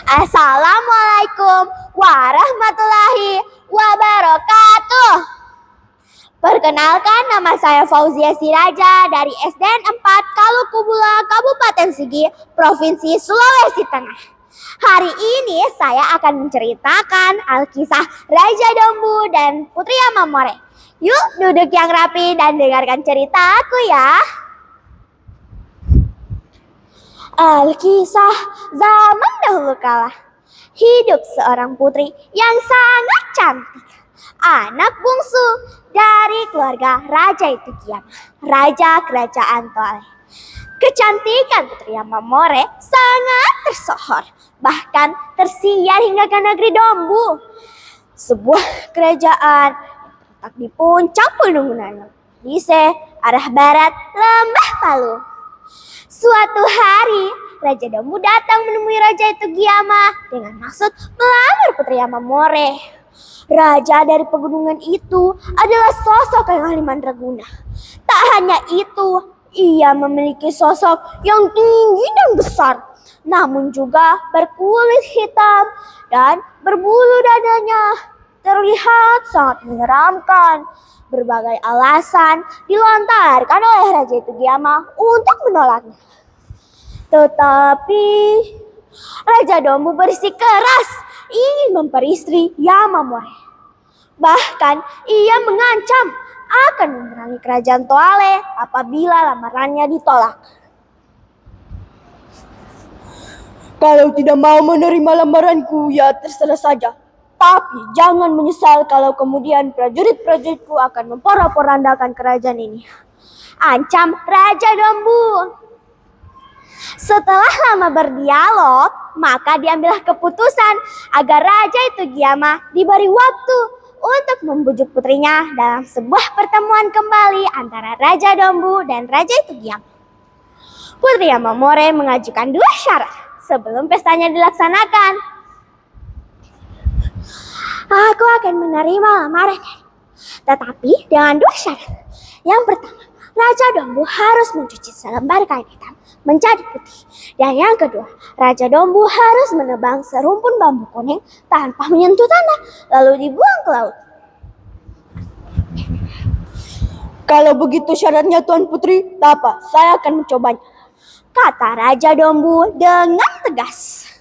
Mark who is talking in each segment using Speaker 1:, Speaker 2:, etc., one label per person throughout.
Speaker 1: Assalamualaikum warahmatullahi wabarakatuh. Perkenalkan, nama saya Fauzia Siraja dari SDN 4 Kalukubula, Kabupaten Sigi, Provinsi Sulawesi Tengah. Hari ini saya akan menceritakan Alkisah Raja Dombu dan Putri Amamore. Yuk duduk yang rapi dan dengarkan ceritaku ya. Alkisah zaman dahulu kala. Hidup seorang putri yang sangat cantik. Anak bungsu dari keluarga Raja Itugiam, Raja Kerajaan Toale. Kecantikan Putri Amamore sangat tersohor, bahkan tersiar hingga ke negeri Dombu. Sebuah kerajaan terletak di puncak pegunungan Lise, arah barat lembah Palu. Suatu hari, Raja Dombu datang menemui Raja Itugiama dengan maksud melamar Putri Amamore. Raja dari pegunungan itu adalah sosok yang ahli mandraguna. Tak hanya itu, ia memiliki sosok yang tinggi dan besar, namun juga berkulit hitam dan berbulu dadanya. Terlihat sangat menyeramkan. Berbagai alasan dilontarkan oleh Raja Itugiama untuk menolaknya. Tetapi Raja Dombu bersikeras ingin memperistri Amamore. Bahkan ia mengancam akan memerangi kerajaan Toale apabila lamarannya ditolak.
Speaker 2: Kalau tidak mau menerima lamaranku, ya terserah saja. Tapi jangan menyesal kalau kemudian prajurit-prajuritku akan memporak-porandakan kerajaan ini.
Speaker 1: Ancam Raja Dombu. Setelah lama berdialog, maka diambillah keputusan agar Raja Itugiama diberi waktu untuk membujuk putrinya dalam sebuah pertemuan kembali antara Raja Dombu dan Raja Itugiama. Putri Amamore mengajukan dua syarat sebelum pestanya dilaksanakan. Aku akan menerima lamarannya, tetapi dengan dua syarat. Yang pertama, Raja Dombu harus mencuci selembar kain hitam menjadi putih. Dan yang kedua, Raja Dombu harus menebang serumpun bambu kuning tanpa menyentuh tanah, lalu dibuang ke laut.
Speaker 2: Kalau begitu syaratnya Tuan Putri, tak apa, saya akan mencobanya,
Speaker 1: kata Raja Dombu dengan tegas.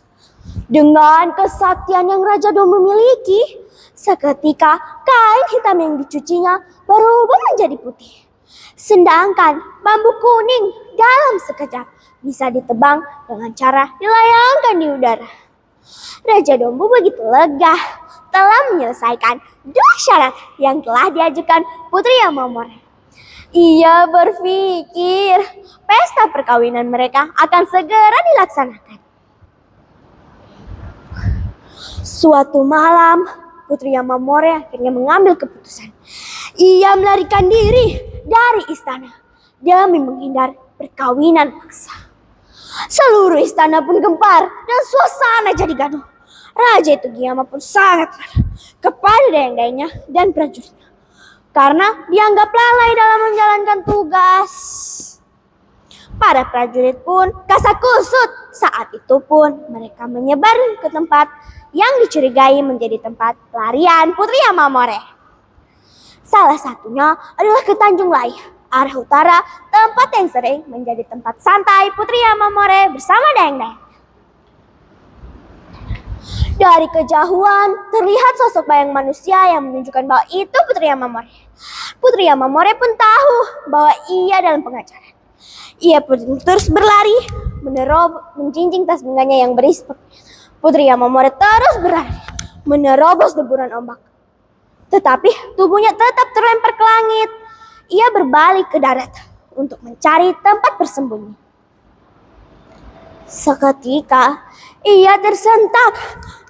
Speaker 1: Dengan kesaktian yang Raja Dombu miliki, seketika kain hitam yang dicucinya berubah menjadi putih. Sedangkan bambu kuning dalam sekejap bisa ditebang dengan cara dilayangkan di udara. Raja Dombu begitu lega telah menyelesaikan dua syarat yang telah diajukan Putri Amamore. Ia berpikir pesta perkawinan mereka akan segera dilaksanakan. Suatu malam, Putri Amamore akhirnya mengambil keputusan. Ia melarikan diri dari istana demi menghindar perkawinan paksa. Seluruh istana pun gempar dan suasana jadi gaduh. Raja Itugiama pun sangat marah kepada dayang-dayangnya dan prajuritnya karena dianggap lalai dalam menjalankan tugas. Para prajurit pun kasakusut. Saat itu pun mereka menyebar ke tempat yang dicurigai menjadi tempat pelarian Putri Amamore. Salah satunya adalah ke Tanjung Lai, arah utara, tempat yang sering menjadi tempat santai Putri Amamore bersama dayang-dayang. Dari kejauhan terlihat sosok bayang manusia yang menunjukkan bahwa itu Putri Amamore. Putri Amamore pun tahu bahwa ia dalam pengajaran. Ia pun terus berlari, menjinjing tas bengganya yang berisi. Putri Amamore terus berlari, menerobos deburan ombak. Tetapi tubuhnya tetap terlempar ke langit. Ia berbalik ke darat untuk mencari tempat bersembunyi. Seketika ia tersentak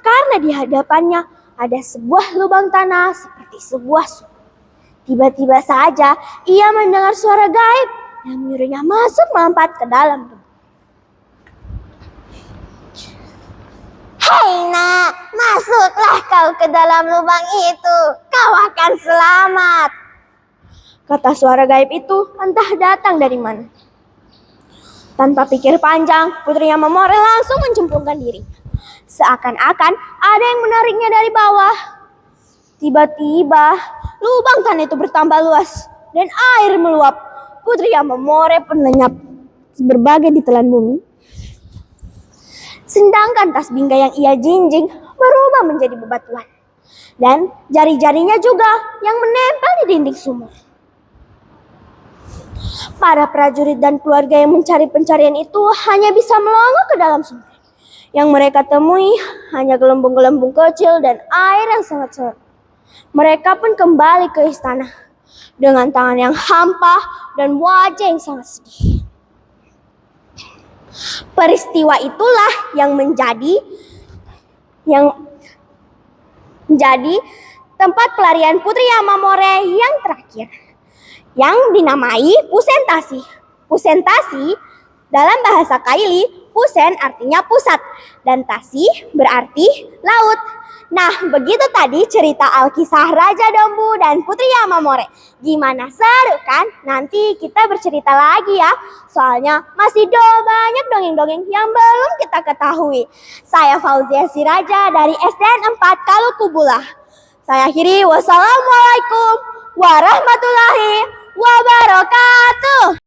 Speaker 1: karena di hadapannya ada sebuah lubang tanah seperti sebuah sumur. Tiba-tiba saja ia mendengar suara gaib yang menyuruhnya masuk melompat ke dalam lubang. "Hei nak, masuklah kau ke dalam lubang itu, kau akan selamat," kata suara gaib itu entah datang dari mana. Tanpa pikir panjang, Putri Yamamori langsung mencemplungkan diri. Seakan-akan ada yang menariknya dari bawah. Tiba-tiba, lubang tanah itu bertambah luas dan air meluap. Putri Yamamori pun lenyap berbagai ditelan bumi. Sedangkan tas bingkai yang ia jinjing berubah menjadi bebatuan. Dan jari-jarinya juga yang menempel di dinding sumur. Para prajurit dan keluarga yang mencari pencarian itu hanya bisa melongo ke dalam sumur. Yang mereka temui hanya gelembung-gelembung kecil dan air yang sangat seret. Mereka pun kembali ke istana dengan tangan yang hampa dan wajah yang sangat sedih. Peristiwa itulah yang menjadi tempat pelarian Putri Yamamori yang terakhir, yang dinamai Pusentasi. Pusentasi dalam bahasa Kaili, Pusen artinya pusat dan Tasi berarti laut. Nah, begitu tadi cerita Alkisah Raja Dombu dan Putri Yamamori. Gimana, seru kan? Nanti kita bercerita lagi ya. Soalnya masih banyak dongeng-dongeng yang belum kita ketahui. Saya Fauzia Siraja dari SDN 4 Kalukubula. Saya akhiri, wassalamualaikum warahmatullahi wabarakatuh.